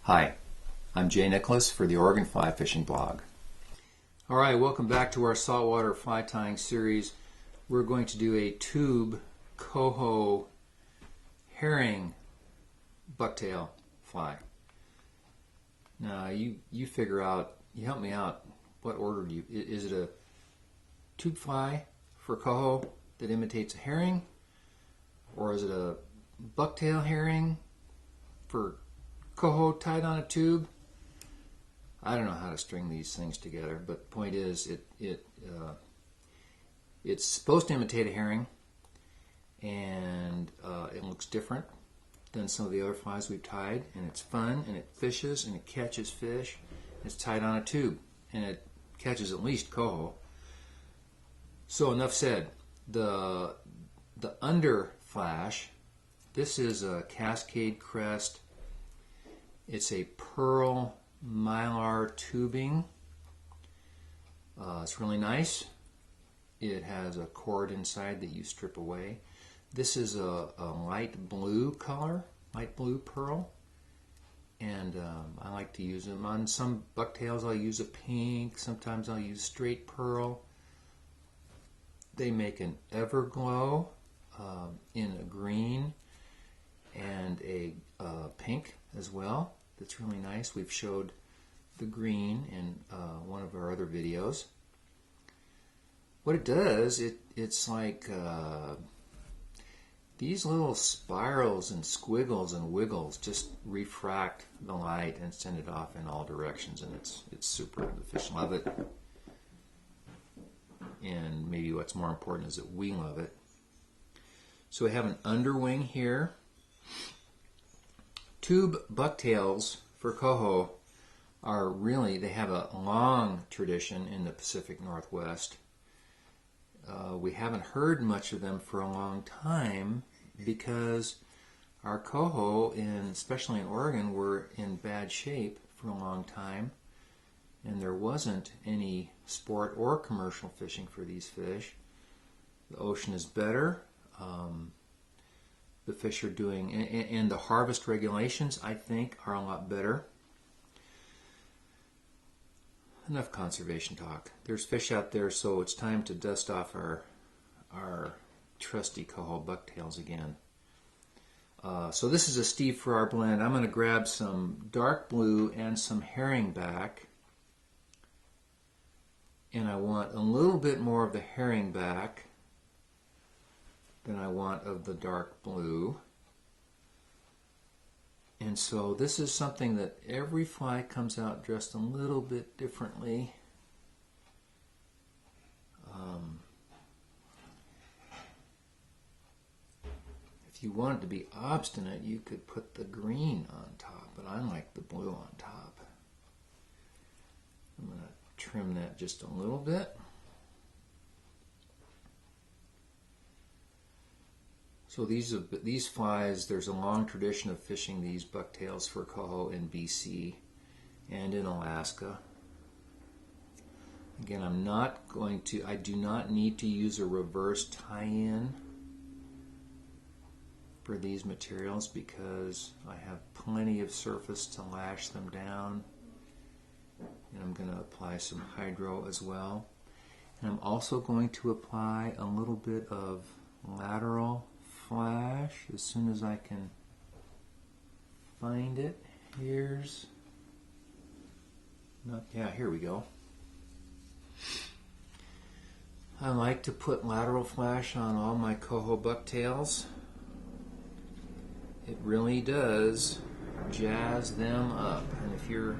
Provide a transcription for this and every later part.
Hi, I'm Jay Nicholas for the Oregon Fly Fishing Blog. Alright, welcome back to our saltwater fly tying series. We're going to do a tube Coho herring bucktail fly. Now you figure out, you help me out, what order do you, is it a tube fly for Coho that imitates a herring? Or is it a bucktail herring for Coho tied on a tube? I don't know how to string these things together, but the point is it's supposed to imitate a herring, and it looks different than some of the other flies we've tied, and it's fun, and it fishes, and it catches fish. It's tied on a tube, and it catches at least Coho. So enough said. The under flash, this is a Cascade Crest. It's a pearl mylar tubing. It's really nice. It has a cord inside that you strip away. This is a light blue color, light blue pearl, and I like to use them. On some bucktails I'll use a pink, sometimes I'll use straight pearl. They make an everglow in a green and a pink as well. That's really nice. We've showed the green in one of our other videos. What it does, it's like these little spirals and squiggles and wiggles just refract the light and send it off in all directions, and it's super. The fish love it, and maybe what's more important is that we love it. So we have an underwing here. Tube Bucktails for Coho are really, they have a long tradition in the Pacific Northwest. We haven't heard much of them for a long time because our Coho, especially in Oregon, were in bad shape for a long time, and there wasn't any sport or commercial fishing for these fish. The ocean is better. The fish are doing, and the harvest regulations, I think, are a lot better. Enough conservation talk. There's fish out there, so it's time to dust off our trusty Coho bucktails again. So this is a Steve for our blend. I'm going to grab some dark blue and some herringback, and I want a little bit more of the herringback than I want of the dark blue. And so this is something that every fly comes out dressed a little bit differently. If you wanted to be obstinate, you could put the green on top, but I like the blue on top. I'm going to trim that just a little bit. So these flies, there's a long tradition of fishing these bucktails for Coho in BC and in Alaska. Again, I do not need to use a reverse tie-in for these materials because I have plenty of surface to lash them down. And I'm going to apply some hydro as well. And I'm also going to apply a little bit of lateral flash as soon as I can find it. Here we go. I like to put lateral flash on all my Coho bucktails. It really does jazz them up. And if you're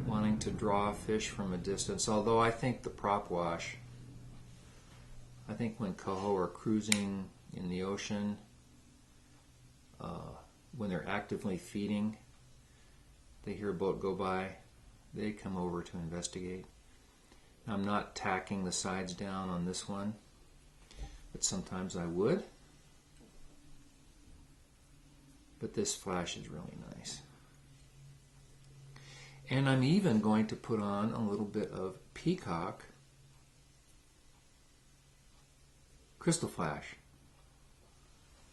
wanting to draw fish from a distance, although I think the prop wash, I think when Coho are cruising in the ocean, when they're actively feeding, they hear a boat go by, they come over to investigate. I'm not tacking the sides down on this one, but sometimes I would. But this flash is really nice. And I'm even going to put on a little bit of peacock crystal flash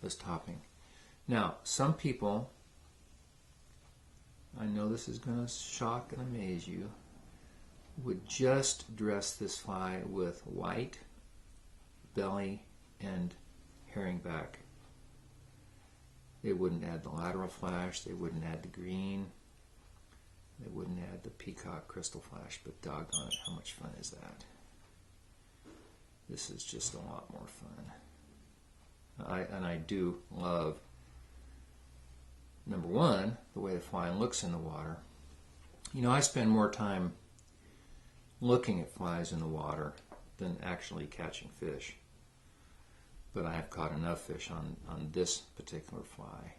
as topping. Now, some people I know this is going to shock and amaze you, would just dress this fly with white belly and herringback. They wouldn't add the lateral flash, they wouldn't add the green, they wouldn't add the peacock crystal flash, but doggone it, how much fun is that? This is just a lot more fun. I do love, number one, the way the fly looks in the water. You know, I spend more time looking at flies in the water than actually catching fish. But I have caught enough fish on this particular fly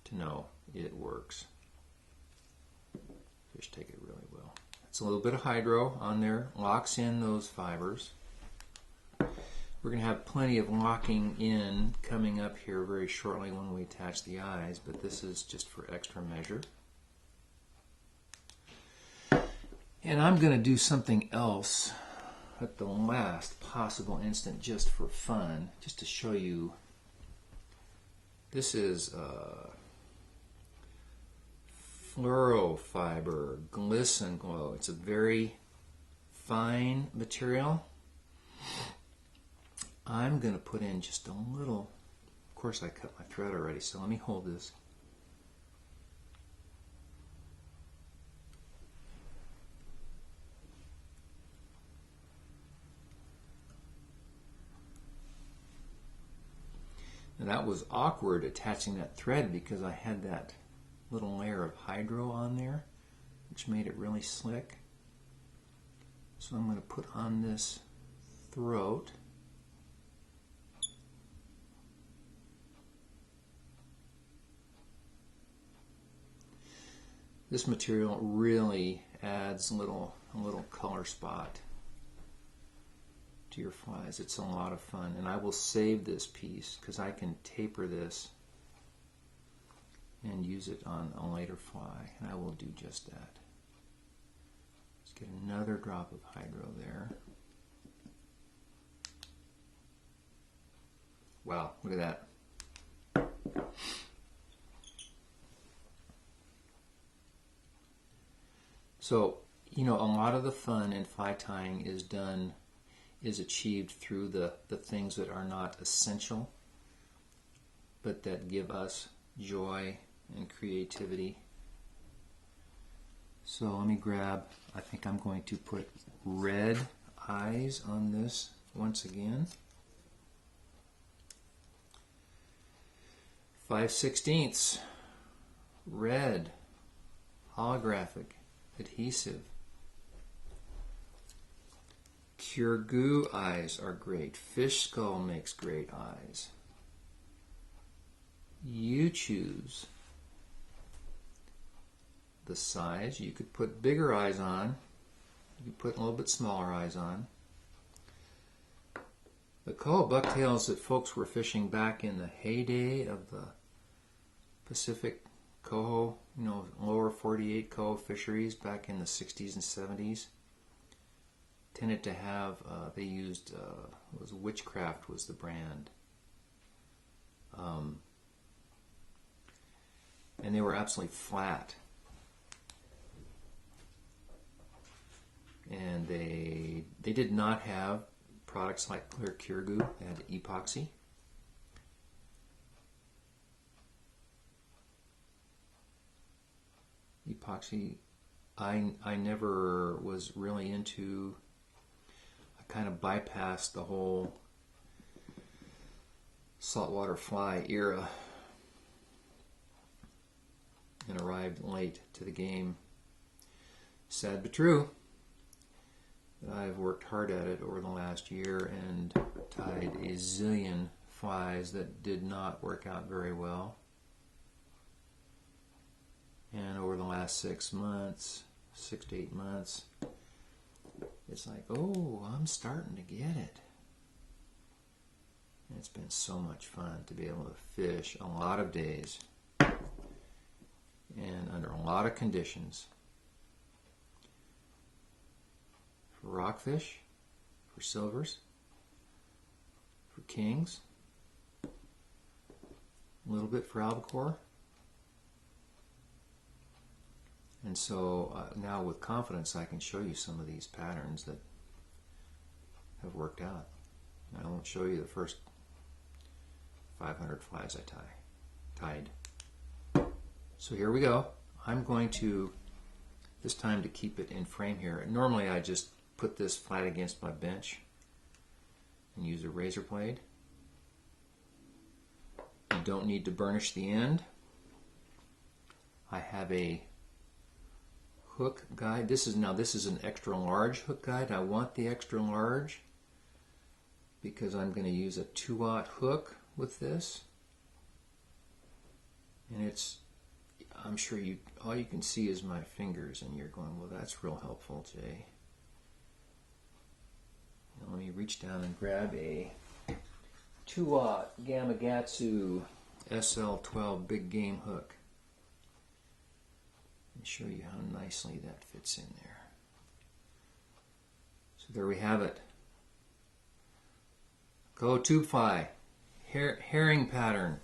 to know it works. Fish take it really well. It's a little bit of hydro on there, locks in those fibers. We're going to have plenty of locking in coming up here very shortly when we attach the eyes, but this is just for extra measure. And I'm going to do something else at the last possible instant just for fun, just to show you. This is fluorofiber glisten glow. It's a very fine material. I'm going to put in just a little, of course I cut my thread already, so let me hold this. Now that was awkward attaching that thread because I had that little layer of hydro on there, which made it really slick. So I'm going to put on this throat. This material really adds a little color spot to your flies. It's a lot of fun, and I will save this piece because I can taper this and use it on a later fly, and I will do just that. Let's get another drop of hydro there. Wow, look at that. So, you know, a lot of the fun in fly tying is achieved through the things that are not essential, but that give us joy and creativity. So let me grab, I think I'm going to put red eyes on this once again. 5/16 red holographic adhesive. Cure Goo eyes are great. Fish skull makes great eyes. You choose the size. You could put bigger eyes on. You could put a little bit smaller eyes on. The Coho Bucktails that folks were fishing back in the heyday of the Pacific Coho, you know, lower 48 Coho fisheries back in the 60s and 70s, tended to have, they used, it was Witchcraft was the brand. And they were absolutely flat. And they did not have products like clear Cure Goo. They had epoxy. Epoxy, I never was really into. I kind of bypassed the whole saltwater fly era and arrived late to the game. Sad but true. I've worked hard at it over the last year and tied a zillion flies that did not work out very well. And over the last 6 months, 6 to 8 months, it's like, oh, I'm starting to get it. And it's been so much fun to be able to fish a lot of days and under a lot of conditions. For rockfish, for silvers, for kings, a little bit for albacore, And so now with confidence I can show you some of these patterns that have worked out. I won't show you the first 500 flies I tied. So here we go. I'm going to, this time to keep it in frame here, normally I just put this flat against my bench and use a razor blade. You don't need to burnish the end. I have a hook guide. This is an extra large hook guide. I want the extra large because I'm going to use a 2/0 hook with this. And it's, I'm sure all you can see is my fingers, and you're going, well, that's real helpful, Jay. Now let me reach down and grab a 2/0 Gamakatsu SL12 big game hook and show you how nicely that fits in there. So there we have it. Coho tube fly, herring pattern.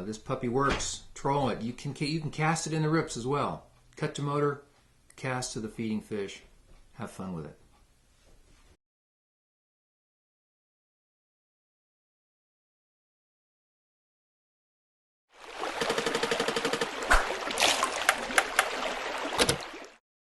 This puppy works. Troll it. You can cast it in the rips as well. Cut to motor, cast to the feeding fish. Have fun with it.